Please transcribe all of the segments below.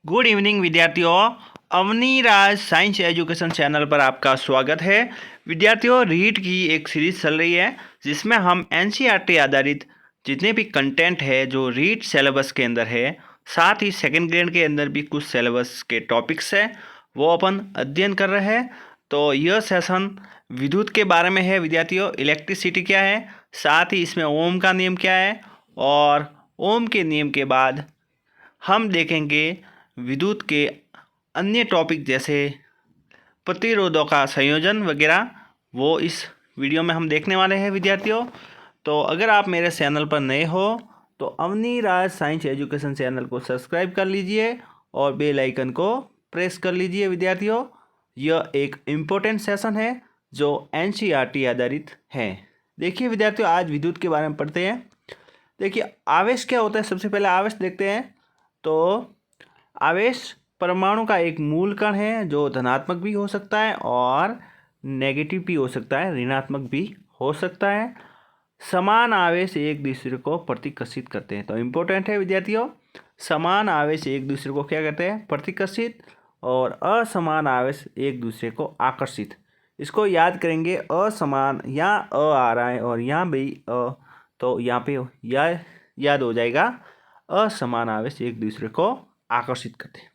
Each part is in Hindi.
गुड इवनिंग विद्यार्थियों। अवनी राज साइंस एजुकेशन चैनल पर आपका स्वागत है। विद्यार्थियों, रीड की एक सीरीज चल रही है जिसमें हम एनसीईआरटी आधारित जितने भी कंटेंट है जो रीड सिलेबस के अंदर है, साथ ही सेकेंड ग्रेड के अंदर भी कुछ सिलेबस के टॉपिक्स है वो अपन अध्ययन कर रहे हैं। तो यह सेशन विद्युत के बारे में है विद्यार्थियों। इलेक्ट्रिसिटी क्या है, साथ ही इसमें ओम का नियम क्या है, और ओम के नियम के बाद हम देखेंगे विद्युत के अन्य टॉपिक जैसे प्रतिरोधों का संयोजन वगैरह, वो इस वीडियो में हम देखने वाले हैं विद्यार्थियों। तो अगर आप मेरे चैनल पर नए हो तो अवनी राज साइंस एजुकेशन चैनल को सब्सक्राइब कर लीजिए और बेल आइकन को प्रेस कर लीजिए विद्यार्थियों। यह एक इम्पोर्टेंट सेशन है जो एनसीईआरटी आधारित है। देखिए विद्यार्थियों, आज विद्युत के बारे में पढ़ते हैं। देखिए, आवेश क्या होता है, सबसे पहले आवेश देखते हैं। तो आवेश परमाणु का एक मूल कण है जो धनात्मक भी हो सकता है और नेगेटिव भी हो सकता है, ऋणात्मक भी हो सकता है। समान आवेश एक दूसरे को प्रतिकर्षित करते हैं। तो इम्पोर्टेंट है विद्यार्थियों, समान आवेश एक दूसरे को क्या करते हैं, प्रतिकर्षित, और असमान आवेश एक दूसरे को आकर्षित। इसको याद करेंगे, असमान, यहाँ अ आ रहा है और यहाँ भी अ, तो यहाँ पे याद हो जाएगा, असमान आवेश एक दूसरे को आकर्षित करते हैं।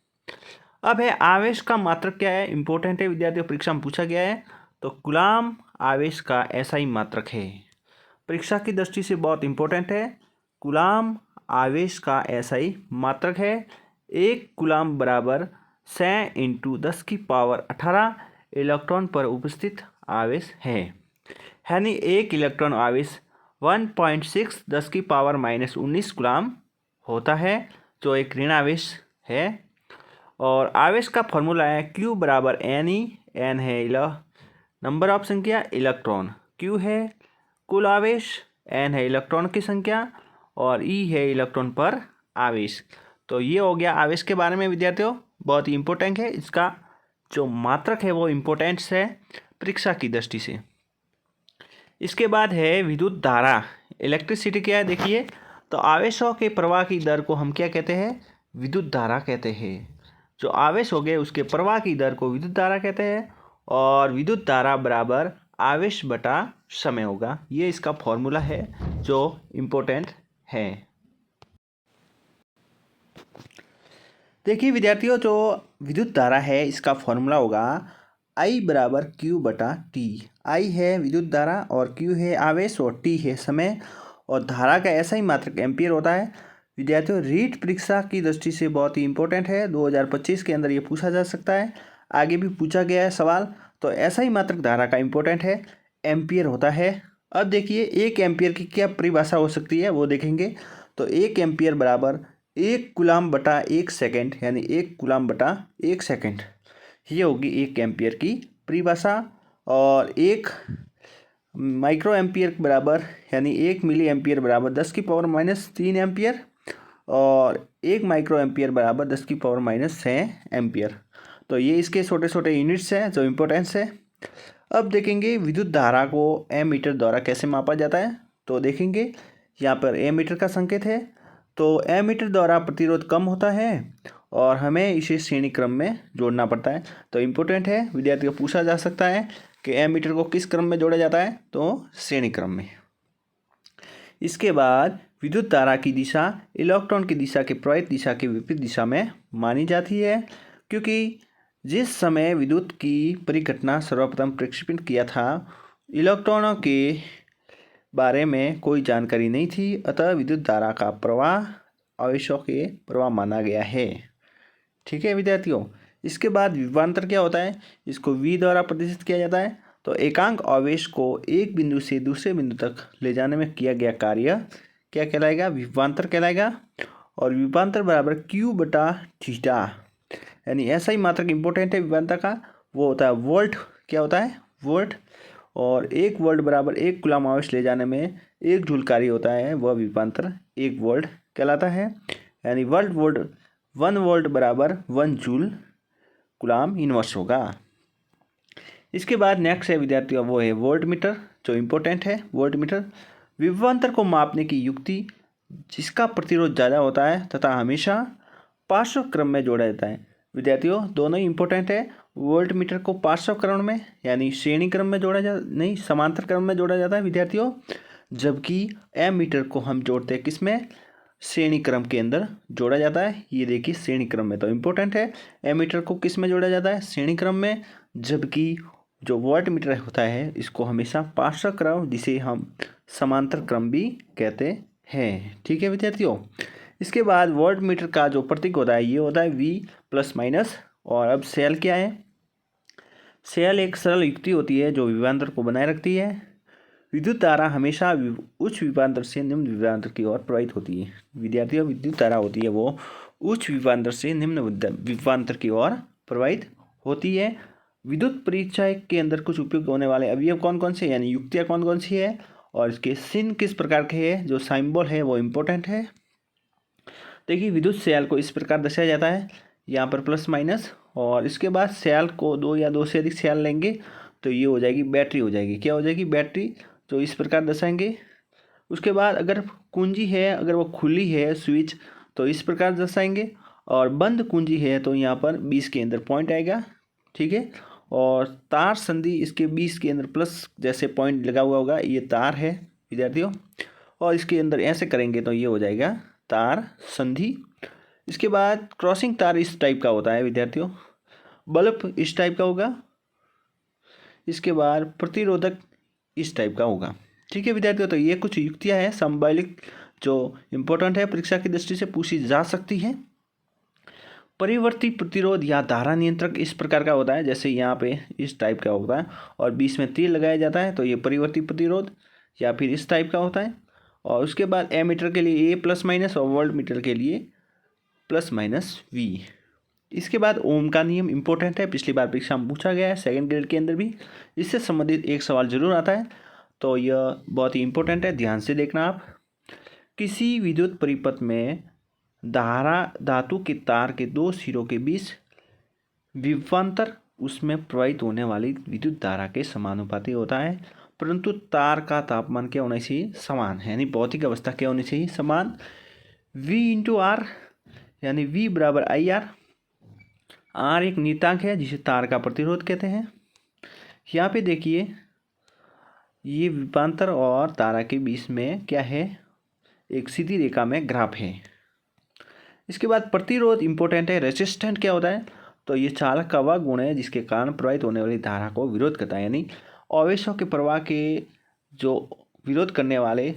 अब है आवेश का मात्रक क्या है, इंपॉर्टेंट है विद्यार्थियों, परीक्षा में पूछा गया है। तो कूलाम आवेश का SI मात्रक है, परीक्षा की दृष्टि से बहुत इंपॉर्टेंट है। कूलाम आवेश का SI मात्रक है। एक कूलाम बराबर 100 × 10⁻18 इलेक्ट्रॉन पर उपस्थित आवेश है। यानी एक इलेक्ट्रॉन आवेश 1.6 10⁻−19 कूलाम होता है, जो एक ऋण आवेश है। और आवेश का फॉर्मूला है Q बराबर NE, N है नंबर ऑफ संख्या, इलेक्ट्रॉन, Q है कुल आवेश, N है इलेक्ट्रॉन की संख्या, और E है इलेक्ट्रॉन पर आवेश। तो ये हो गया आवेश के बारे में विद्यार्थियों, बहुत ही इंपॉर्टेंट है। इसका जो मात्रक है वो इम्पोर्टेंट्स है परीक्षा की दृष्टि से। इसके बाद है विद्युत धारा, इलेक्ट्रिसिटी क्या है। देखिए, तो आवेशों के प्रवाह की दर को हम क्या कहते हैं, विद्युत धारा कहते हैं। जो आवेश हो गए उसके प्रवाह की दर को विद्युत धारा कहते हैं, और विद्युत धारा बराबर आवेश बटा समय होगा। ये इसका फॉर्मूला है जो इम्पोर्टेंट है। देखिए विद्यार्थियों, जो विद्युत धारा है इसका फॉर्मूला होगा I बराबर Q बटा T। I है विद्युत धारा और Q है आवेश और T है समय, और धारा का SI मात्रक एम्पियर होता है। विद्यार्थियों, रीट परीक्षा की दृष्टि से बहुत ही इंपॉर्टेंट है, 2025 के अंदर ये पूछा जा सकता है, आगे भी पूछा गया है सवाल। तो SI मात्रक धारा का इम्पोर्टेंट है, एम्पियर होता है। अब देखिए, एक एम्पियर की क्या परिभाषा हो सकती है वो देखेंगे। तो एक एम्पियर बराबर 1 कूलाम बटा 1 सेकेंड, यानी 1 कूलाम बटा 1 सेकेंड, ये होगी 1 एम्पियर की परिभाषा। और 1 माइक्रो एम्पियर बराबर, यानी 1 मिली एम्पियर बराबर 10⁻³ एम्पियर, और 1 माइक्रो एम्पियर बराबर 10⁻6 एम्पियर। तो ये इसके छोटे छोटे यूनिट्स हैं जो इम्पोर्टेंस है। अब देखेंगे विद्युत धारा को एमीटर द्वारा कैसे मापा जाता है। तो देखेंगे यहाँ पर एमीटर का संकेत है। तो एमीटर द्वारा प्रतिरोध कम होता है और हमें इसे श्रेणी क्रम में जोड़ना पड़ता है। तो इम्पोर्टेंट है विद्यार्थियों, पूछा जा सकता है कि एमीटर को किस क्रम में जोड़ा जाता है, तो श्रेणी क्रम में। इसके बाद विद्युत धारा की दिशा इलेक्ट्रॉन की दिशा के प्रवाहित दिशा के विपरीत दिशा में मानी जाती है, क्योंकि जिस समय विद्युत की परिघटना सर्वप्रथम प्रक्षेपित किया था, इलेक्ट्रॉनों के बारे में कोई जानकारी नहीं थी, अतः विद्युत धारा का प्रवाह आवेशों के प्रवाह माना गया है। ठीक है विद्यार्थियों, इसके बाद विभवांतर क्या होता है, इसको V द्वारा प्रदर्शित किया जाता है। तो एकांक आवेश को एक बिंदु से दूसरे बिंदु तक ले जाने में किया गया कार्य क्या कहलाएगा, विभवांतर कहलाएगा। और विभवांतर बराबर Q बटा थीटा, यानी SI मात्रक इंपॉर्टेंट है विभवांतर का, वो होता है वोल्ट। क्या होता है, वोल्ट। और 1 वोल्ट बराबर 1 कूलाम आवेश ले जाने में 1 जूल कार्य होता है, वह विभवांतर 1 वोल्ट कहलाता है। यानी 1 वोल्ट बराबर 1 जूल कूलाम इनवर्स होगा। इसके बाद नेक्स्ट है विद्यार्थियों, वो है वोल्ट मीटर, जो इम्पोर्टेंट है। वोल्ट मीटर विभवांतर को मापने की युक्ति जिसका प्रतिरोध ज़्यादा होता है तथा हमेशा पार्श्व क्रम में जोड़ा जाता है। विद्यार्थियों दोनों ही इंपॉर्टेंट है। वोल्ट मीटर को पार्श्व क्रम में यानी श्रेणी क्रम में जोड़ा जा नहीं समांतर क्रम में जोड़ा जाता है विद्यार्थियों, जबकि एम मीटर को हम जोड़ते हैं किसमें, श्रेणी क्रम के अंदर जोड़ा जाता है। ये देखिए श्रेणी क्रम में, तो इम्पोर्टेंट है। एम मीटर को किस में जोड़ा जाता है, श्रेणी क्रम में, जबकि जो वोल्ट मीटर होता है इसको हमेशा पार्श्व क्रम जिसे हम समांतर क्रम भी कहते हैं। ठीक है विद्यार्थियों। इसके बाद वोल्ट मीटर का जो प्रतीक होता है ये होता है V प्लस माइनस। और अब सेल क्या है, सेल एक सरल युक्ति होती है जो विभवांतर को बनाए रखती है। विद्युत धारा हमेशा उच्च विभवांतर से निम्न विभवांतर की ओर प्रवाहित होती है। विद्यार्थियों विद्युत धारा होती है वो उच्च विभवांतर से निम्न विभवांतर की ओर प्रवाहित होती है। विद्युत परिचय के अंदर कुछ उपयोग होने वाले अवयव कौन कौन से यानी युक्तियाँ कौन कौन सी है और इसके चिन्ह किस प्रकार के है, जो सिंबल है वो इम्पोर्टेंट है। देखिए विद्युत सेल को इस प्रकार दर्शाया जाता है, यहाँ पर प्लस माइनस, और इसके बाद सेल को दो या दो से अधिक सेल लेंगे तो ये हो जाएगी बैटरी, हो जाएगी क्या हो जाएगी बैटरी, तो इस प्रकार दर्शाएंगे। उसके बाद अगर कुंजी है, अगर वो खुली है स्विच तो इस प्रकार दर्शाएंगे, और बंद कुंजी है तो यहाँ पर 20 के अंदर पॉइंट आएगा। ठीक है, और तार संधि इसके 20 के अंदर प्लस जैसे पॉइंट लगा हुआ होगा, ये तार है विद्यार्थियों, और इसके अंदर ऐसे करेंगे तो ये हो जाएगा तार संधि। इसके बाद क्रॉसिंग तार इस टाइप का होता है विद्यार्थियों, बल्ब इस टाइप का होगा, इसके बाद प्रतिरोधक इस टाइप का होगा। ठीक है विद्यार्थियों, तो ये कुछ युक्तियाँ हैं संबंधित जो इम्पोर्टेंट है, परीक्षा की दृष्टि से पूछी जा सकती है। परिवर्ती प्रतिरोध या धारा नियंत्रक इस प्रकार का होता है, जैसे यहाँ पे इस टाइप का होता है और बीच में तीर लगाया जाता है, तो ये परिवर्ती प्रतिरोध या फिर इस टाइप का होता है। और उसके बाद एमीटर के लिए ए प्लस माइनस और वोल्ट मीटर के लिए प्लस माइनस V। इसके बाद ओम का नियम इम्पोर्टेंट है, पिछली बार परीक्षा में पूछा गया है, सेकंड ग्रेड के अंदर भी इससे संबंधित एक सवाल जरूर आता है, तो यह बहुत ही इम्पोर्टेंट है, ध्यान से देखना आप। किसी विद्युत परिपथ में धारा धातु के तार के दो सिरों के बीच विभवांतर उसमें प्रवाहित होने वाली विद्युत धारा के समानुपाती होता है, परंतु तार का तापमान क्या होना चाहिए, समान है, यानी भौतिक अवस्था क्या होनी चाहिए, समान। V इंटू आर यानी V बराबर IR। R एक नियतांक है जिसे तार का प्रतिरोध कहते हैं। यहाँ पे देखिए ये विभवांतर और तारा के बीच में क्या है, एक सीधी रेखा में ग्राफ है। इसके बाद प्रतिरोध इंपॉर्टेंट है। रेजिस्टेंट क्या होता है, तो ये चालक का वह गुण है जिसके कारण प्रवाहित होने वाली धारा को विरोध करता है, यानी आवेशों के प्रवाह के जो विरोध करने वाले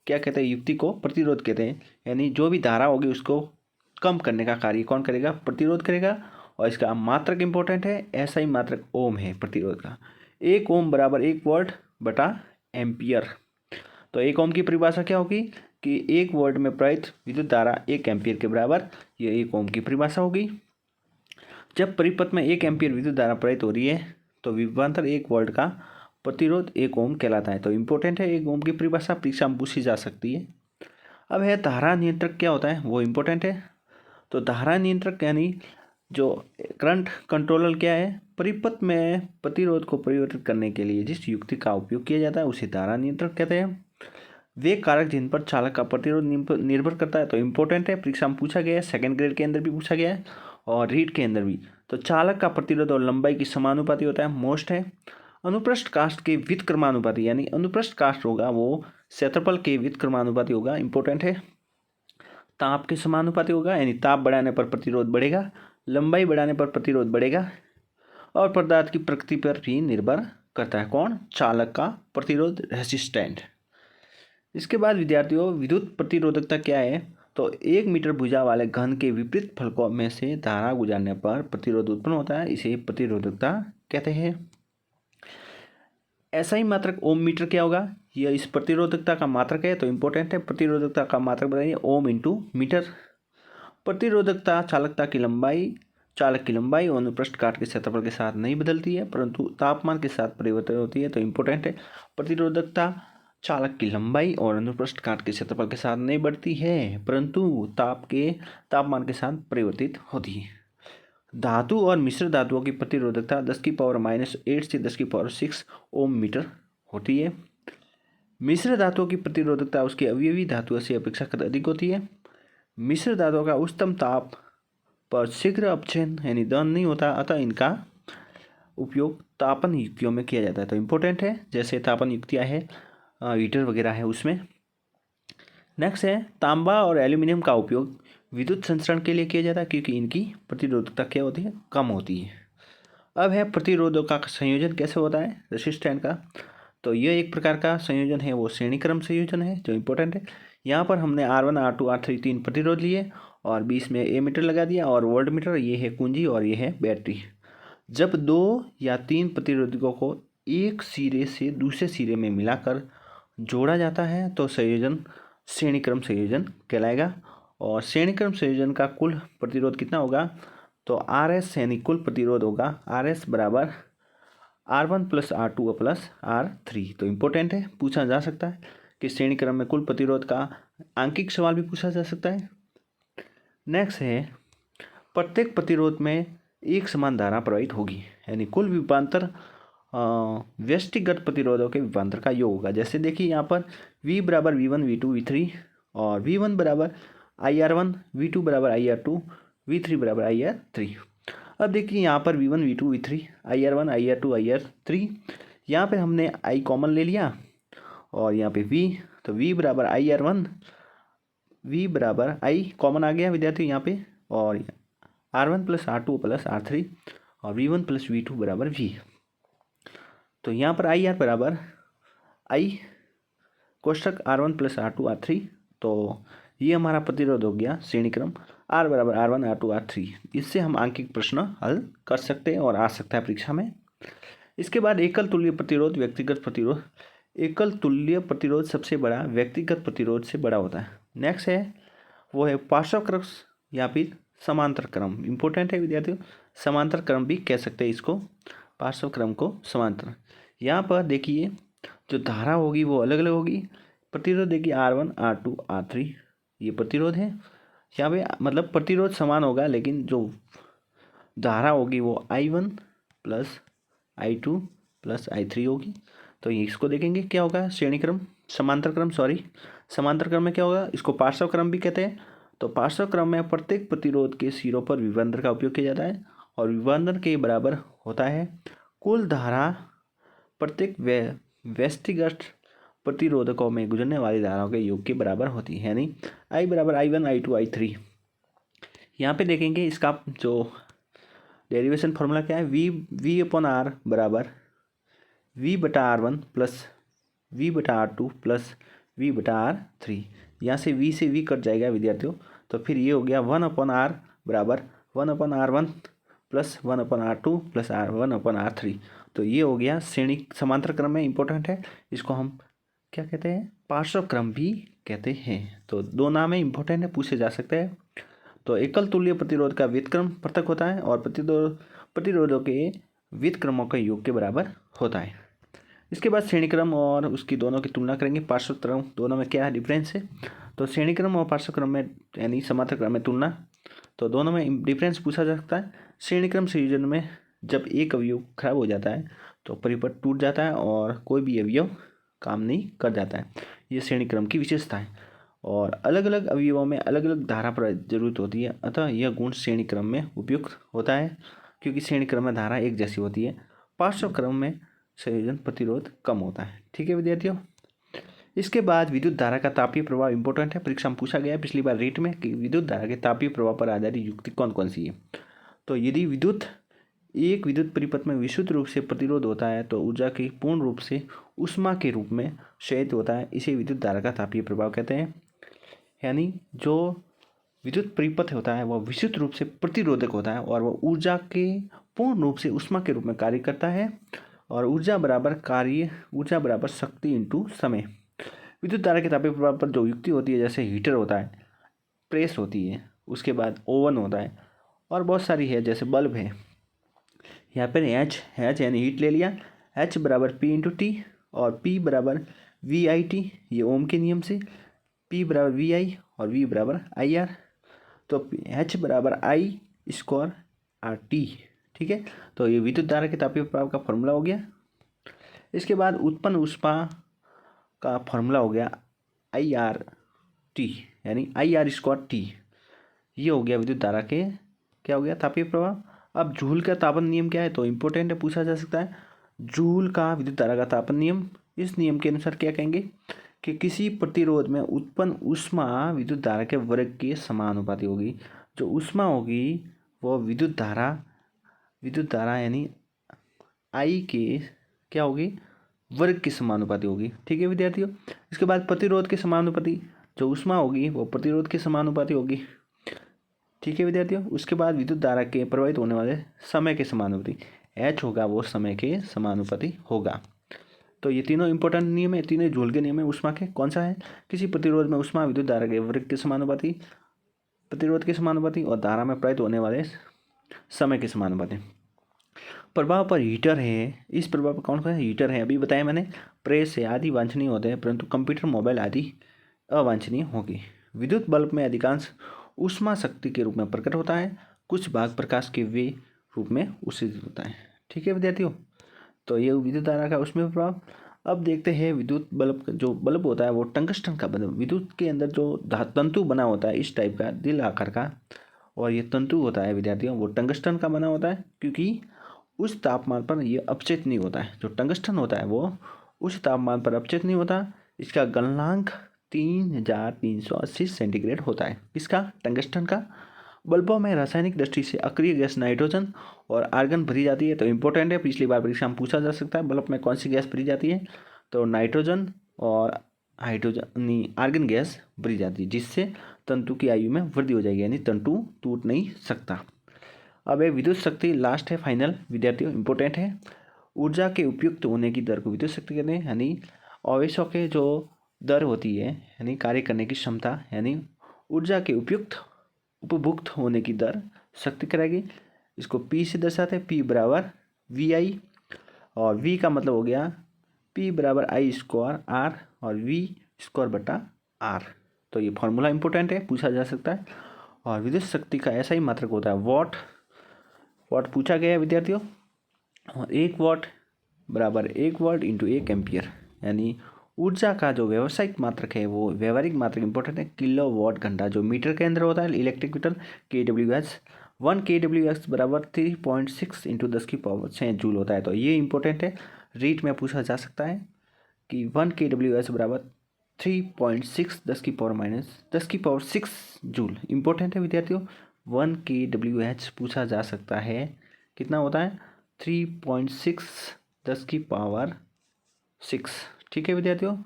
क्या कहते हैं, युक्ति को प्रतिरोध कहते हैं, यानी जो भी धारा होगी उसको कम करने का कार्य कौन करेगा, प्रतिरोध करेगा। और इसका मात्रक इंपॉर्टेंट है, ऐसा ही मात्रक ओम है प्रतिरोध का, 1 ओम बराबर 1 वोल्ट बटा एम्पियर। तो 1 ओम की परिभाषा क्या होगी कि 1 वोल्ट में प्रवाहित विद्युत धारा 1 एम्पियर के बराबर, ये 1 ओम की परिभाषा होगी। जब परिपथ में 1 एम्पियर विद्युत धारा प्रवाहित हो रही है तो विभवांतर 1 वोल्ट का प्रतिरोध 1 ओम कहलाता है। तो इम्पोर्टेंट है, 1 ओम की परिभाषा परीक्षा में पूछी जा सकती है। अब है धारा नियंत्रक क्या होता है, वो इम्पोर्टेंट है। तो धारा नियंत्रक यानी जो करंट कंट्रोलर क्या है, परिपथ में प्रतिरोध को परिवर्तित करने के लिए जिस युक्ति का उपयोग किया जाता है उसे धारा नियंत्रक कहते हैं। वे कारक जिन पर चालक का प्रतिरोध निर्भर करता है, तो इम्पोर्टेंट है, परीक्षा में पूछा गया है, सेकंड ग्रेड के अंदर भी पूछा गया है और रीट के अंदर भी। तो चालक का प्रतिरोध और लंबाई की समानुपाती होता है, मोस्ट है। अनुप्रस्थ काष्ठ के व्युत्क्रमानुपाती यानी अनुप्रस्थ काष्ठ होगा वो क्षेत्रफल के व्युत्क्रमानुपाती होगा, इंपॉर्टेंट है। ताप के समानुपाती होगा, यानी ताप बढ़ाने पर प्रतिरोध बढ़ेगा, लंबाई बढ़ाने पर प्रतिरोध बढ़ेगा। और पदार्थ की प्रकृति पर भी निर्भर करता है, कौन, चालक का प्रतिरोध, रेजिस्टेंट। इसके बाद विद्यार्थियों विद्युत प्रतिरोधकता क्या है, तो 1 मीटर भुजा वाले घन के विपरीत फलकों में से धारा गुजरने पर प्रतिरोध उत्पन्न होता है, इसे प्रतिरोधकता कहते हैं। ऐसा ही मात्रक ओम मीटर क्या होगा, यह इस प्रतिरोधकता का मात्रक है, तो इम्पोर्टेंट है, प्रतिरोधकता का मात्रक बताइए, ओम इंटू मीटर। प्रतिरोधकता चालक की लंबाई और अनुप्रस्थ काट के क्षेत्रफल के साथ नहीं बदलती है, परंतु तापमान के साथ परिवर्तित होती है। तो इम्पोर्टेंट है, प्रतिरोधकता चालक की लंबाई और अनुप्रस्थ काट के क्षेत्रफल के साथ नहीं बढ़ती है, परंतु तापमान के साथ परिवर्तित होती है। धातु और मिश्र धातुओं की प्रतिरोधकता 10⁻⁻8 से 10⁻6 ओम मीटर होती है। मिश्र धातुओं की प्रतिरोधकता उसकी अवयवी धातुओं से अपेक्षाकृत अधिक होती है। मिश्र धातुओं का उच्चतम ताप पर शीघ्र अपचयन यानी दहन नहीं होता, अतः इनका उपयोग तापन युक्तियों में किया जाता है। तो इम्पोर्टेंट है, जैसे तापन युक्तियाँ है, हीटर वगैरह है उसमें। नेक्स्ट है तांबा और एल्यूमिनियम का उपयोग विद्युत संचरण के लिए किया जाता है, क्योंकि इनकी प्रतिरोधकता क्या होती है, कम होती है। अब है प्रतिरोधों का संयोजन कैसे होता है, रेसिस्टेंट का। तो यह एक प्रकार का संयोजन है, वो श्रेणी क्रम संयोजन है जो इम्पोर्टेंट है। यहाँ पर हमने R1 R2 R3 तीन प्रतिरोध लिए और बीच में एमीटर लगा दिया और वोल्ट मीटर, ये है कुंजी और ये है बैटरी। जब दो या तीन प्रतिरोधकों को एक सिरे से दूसरे सिरे में मिलाकर जोड़ा जाता है तो संयोजन श्रेणी क्रम संयोजन कहलाएगा। और श्रेणी क्रम संयोजन का कुल प्रतिरोध कितना होगा, तो RS यानी कुल प्रतिरोध होगा RS बराबर R1 plus R2 plus R3। तो इम्पोर्टेंट है, पूछा जा सकता है कि श्रेणी क्रम में कुल प्रतिरोध का आंकिक सवाल भी पूछा जा सकता है। नेक्स्ट है प्रत्येक प्रतिरोध में एक समान धारा प्रवाहित होगी, यानी कुल विभवांतर व्यष्टिगत प्रतिरोधों के विभवांतर का योग होगा। जैसे देखिए यहाँ पर V बराबर V1 V2 V3 और V1 बराबर IR1, V2 बराबर IR2, V3 बराबर IR3। अब देखिए यहाँ पर V1 V2 V3 IR1 IR2 IR3, यहाँ पे हमने I कॉमन ले लिया और यहाँ पे V, तो V बराबर IR1, V बराबर I कॉमन आ गया विद्यार्थी यहाँ पे, और R1 plus R2 plus R3 और V1 प्लस V2 बराबर V। तो यहाँ पर IR बराबर I कोष्टक R1 plus R2 R3, तो ये हमारा प्रतिरोध हो गया श्रेणी क्रम R बराबर R1 R2 R3। इससे हम आंकिक प्रश्न हल कर सकते हैं और आ सकता है परीक्षा में। इसके बाद एकल तुल्य प्रतिरोध, व्यक्तिगत प्रतिरोध। एकल तुल्य प्रतिरोध सबसे बड़ा व्यक्तिगत प्रतिरोध से बड़ा होता है। नेक्स्ट है वो है पार्श्व क्रम या फिर समांतर क्रम। इम्पोर्टेंट है विद्यार्थियों, समांतर क्रम भी कह सकते हैं इसको, पार्श्व क्रम को समांतर। यहाँ पर देखिए जो धारा होगी वो अलग अलग होगी। प्रतिरोध देखिए R1 R2 R3 ये प्रतिरोध है, यहाँ पे मतलब प्रतिरोध समान होगा लेकिन जो धारा होगी वो I1 plus I2 plus I3 होगी। तो ये इसको देखेंगे क्या होगा, श्रेणी क्रम समांतर क्रम, समांतर क्रम में क्या होगा, इसको पार्श्व क्रम भी कहते हैं। तो पार्श्व क्रम में प्रत्येक प्रतिरोध के सिरों पर विभवांतर का उपयोग किया जाता है और विभवांतर के बराबर होता है कुल धारा प्रत्येक व्यष्टिगत प्रतिरोधकों में गुजरने वाली धाराओं के योग के बराबर होती है, यानी I बराबर I1 I2 I3। यहाँ पे देखेंगे इसका जो डेरिवेशन फार्मूला क्या है, V अपॉन R बराबर V बटा R1 प्लस V बटा R2 प्लस V बटा R3। यहाँ से V से V कट जाएगा विद्यार्थियों, तो फिर ये हो गया 1 अपॉन R बराबर 1 upon R1 plus 1 upon R2 plus 1 upon R3। तो ये हो गया श्रेणी समांतर क्रम में, इंपॉर्टेंट है, इसको हम क्या कहते हैं, पार्श्व क्रम भी कहते हैं। तो दो नाम है, इंपॉर्टेंट है, पूछे जा सकते हैं। तो एकल तुल्य प्रतिरोध का व्युत्क्रम पृथक होता है और प्रतिरोधों के व्युत्क्रमों के योग के बराबर होता है। इसके बाद श्रेणी क्रम और उसकी दोनों की तुलना करेंगे, पार्श्व क्रम दोनों में क्या डिफरेंस है। तो श्रेणी क्रम और पार्श्व क्रम में यानी समांतर क्रम में तुलना, तो दोनों में डिफरेंस पूछा जा सकता है। श्रेणी क्रम संयोजन में जब एक अवयव खराब हो जाता है तो परिपथ टूट जाता है और कोई भी अवयव काम नहीं कर जाता है, ये श्रेणी क्रम की विशेषता है। और अलग अलग अवयवों में अलग अलग धारा पर जरूरत होती है, अतः यह गुण श्रेणी क्रम में उपयुक्त होता है, क्योंकि श्रेणी क्रम में धारा एक जैसी होती है। पार्श्व क्रम में संयोजन प्रतिरोध कम होता है। ठीक है विद्यार्थियों। इसके बाद विद्युत धारा का तापीय प्रभाव इंपॉर्टेंट है, परीक्षा में पूछा गया है पिछली बार रीट में कि विद्युत धारा के तापीय प्रभाव पर आधारित युक्ति कौन कौन सी है। तो यदि एक विद्युत परिपथ में विशुद्ध रूप से प्रतिरोध होता है तो ऊर्जा की पूर्ण रूप से ऊष्मा के रूप में क्षयित होता है, इसे विद्युत धारा का तापीय प्रभाव कहते हैं। यानी जो विद्युत परिपथ होता है वह विशुद्ध रूप से प्रतिरोधक होता है और वह ऊर्जा के पूर्ण रूप से ऊष्मा के रूप में कार्य करता है, और ऊर्जा बराबर शक्ति इंटू समय। विद्युत धारा के तापीय प्रभाव पर जो युक्ति होती है, जैसे हीटर होता है, प्रेस होती है, उसके बाद ओवन होता है और बहुत सारी है, जैसे बल्ब है। यहाँ पर H यानी हीट ले लिया, H बराबर P इंटू टी और P बराबर VIT, ये ओम के नियम से, P बराबर VI और V बराबर IR। तो H बराबर I स्क्वायर RT। ठीक है, तो ये विद्युत धारा के तापीय प्रभाव का फॉर्मूला हो गया। इसके बाद उत्पन्न ऊष्मा का फॉर्मूला हो गया IRT, यानी IR स्क्वायर T। ये हो गया विद्युत धारा के क्या हो गया, तापीय प्रवाह। अब जूल का तापन नियम क्या है, तो इम्पोर्टेंट है, पूछा जा सकता है। जूल का विद्युत धारा का तापन नियम, इस नियम के अनुसार क्या कहेंगे कि किसी प्रतिरोध में उत्पन्न ऊष्मा विद्युत धारा के वर्ग के समानुपाती होगी। जो ऊष्मा होगी वो विद्युत धारा यानी आई के क्या होगी, वर्ग के समानुपाती होगी। ठीक है विद्यार्थियों। इसके बाद प्रतिरोध के समानुपाती, जो ऊष्मा होगी वो प्रतिरोध के समानुपाती होगी। ठीक है विद्यार्थियों। उसके बाद विद्युत धारा के प्रवाहित होने वाले समय के समानुपाती, एच होगा वो समय के समानुपाती होगा। तो ये तीनों इंपॉर्टेंट नियम है, तीनों जूल के नियम है ऊष्मा के। कौन सा है, किसी प्रतिरोध में ऊष्मा विद्युत धारा के वर्ग के समानुपाती, प्रतिरोध के समानुपाती, और धारा में प्रवाहित होने वाले समय के समानुपाती। प्रभाव पर हीटर है, इस प्रभाव पर कौन सा है, हीटर है। अभी बताया मैंने, प्रेस है आदि वांछनीय होते हैं, परंतु कंप्यूटर मोबाइल आदि अवांछनीय होगी। विद्युत बल्ब में अधिकांश ऊष्मा शक्ति के रूप में प्रकट होता है, कुछ भाग प्रकाश के वे रूप में उत्सर्जित होता है। ठीक है विद्यार्थियों। तो ये विद्युत धारा का उसमें प्रभाव। अब देखते हैं विद्युत बल्ब, जो बल्ब होता है वो टंगस्टन का बना, विद्युत के अंदर जो तंतु बना होता है इस टाइप का दिल आकार का, और ये तंतु होता है विद्यार्थियों वो टंगस्टन का बना होता है, क्योंकि उस तापमान पर ये अपचेत नहीं होता है। जो टंगस्टन होता है वो उस तापमान पर अपचेत नहीं होता। इसका गलनांक 3380 सेंटीग्रेड होता है। इसका टंगस्टन का। बल्बों में रासायनिक दृष्टि से अक्रिय गैस नाइट्रोजन और आर्गन भरी जाती है। तो इम्पोर्टेंट है, पिछली बार परीक्षा में पूछा जा सकता है बल्ब में कौन सी गैस भरी जाती है, तो नाइट्रोजन और हाइड्रोजन आर्गन गैस भरी जाती है, जिससे तंतु की आयु में वृद्धि हो जाएगी, यानी तंतु टूट नहीं सकता। अब ये विद्युत शक्ति लास्ट है, फाइनल विद्यार्थियों, इंपॉर्टेंट है। ऊर्जा के उपयुक्त होने की दर को विद्युत शक्ति कहते हैं, यानी आवेशों के जो दर होती है यानी कार्य करने की क्षमता, यानी ऊर्जा के उपभुक्त होने की दर शक्ति कराएगी। इसको P से दर्शाते हैं, P बराबर VI, और V का मतलब हो गया P बराबर I स्क्वायर R और V स्क्वायर बटा R। तो ये फॉर्मूला इंपॉर्टेंट है, पूछा जा सकता है। और विद्युत शक्ति का ऐसा ही मात्रक होता है वॉट पूछा गया है विद्यार्थियों। और 1 वाट बराबर 1 वाट इंटू 1 एम्पियर, यानी ऊर्जा का जो व्यावसायिक मात्रक है वो व्यवहारिक मात्रक इंपॉर्टेंट है, किलो वाट घंटा। जो मीटर के अंदर होता है इलेक्ट्रिक मीटर, kWh, 1 kWh बराबर 3.6 इंटू 10⁶ जूल होता है। तो ये इंपॉर्टेंट है, रीट में पूछा जा सकता है कि 1 kWh बराबर 3.6 10⁻6 जूल। इंपॉर्टेंट है विद्यार्थियों, 1 kWh पूछा जा सकता है, कितना होता है 3.6 10⁻6। ठीक है विद्यार्थियों।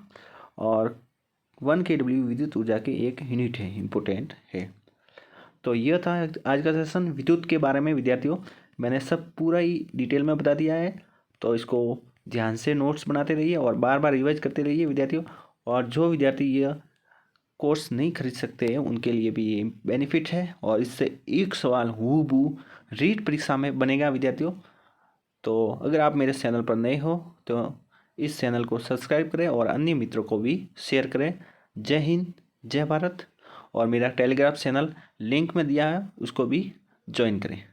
और 1 kW विद्युत ऊर्जा के एक यूनिट है, इम्पोर्टेंट है। तो यह था आज का सेशन विद्युत के बारे में विद्यार्थियों। मैंने सब पूरा ही डिटेल में बता दिया है, तो इसको ध्यान से नोट्स बनाते रहिए और बार बार रिवाइज करते रहिए विद्यार्थियों। और जो विद्यार्थी यह कोर्स नहीं खरीद सकते हैं उनके लिए भी ये बेनिफिट है, और इससे एक सवाल हूबहू रीट परीक्षा में बनेगा विद्यार्थियों। तो अगर आप मेरे चैनल पर नए हो तो इस चैनल को सब्सक्राइब करें और अन्य मित्रों को भी शेयर करें। जय हिंद, जय भारत। और मेरा टेलीग्राम चैनल लिंक में दिया है, उसको भी ज्वाइन करें।